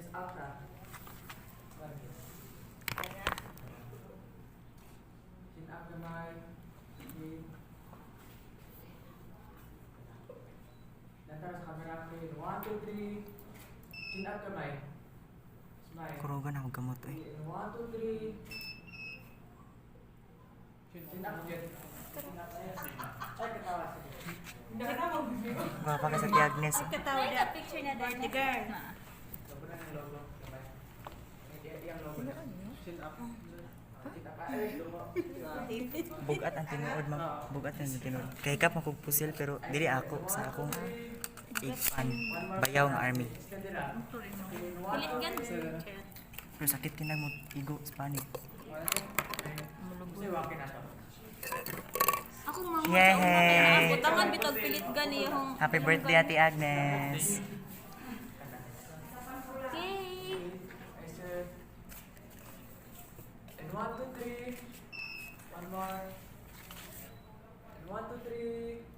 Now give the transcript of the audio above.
Chest up ha. Chin up naman. Chin. Lantar sa camera ko. 1, 2, 3. Chin up kamay. Smile. Kurugan ako gamot eh. 1, 2, 3. Chin up again. Ay, katawa. Sige. Gwapa ka sa ti Agnes. Katawa na picture na dahil the girl. Logo na yung logo. Kamay. Yung logo na. Chin up. Kita pa. Ay, logo. Bugat ang tinuod, bugat ang tinuod. Kay kap makugpusil pero dili ako sa akong bayaw nga army. Pilit gan. Pero sakit kinag mo igo sa panig. Kasi wakin na to. Ako mga Yay! butangan bitog pilit gan yung Happy birthday Ate Agnes. Okay. Nice sir. And 1, 2, 3. One more. And 1, 2, 3.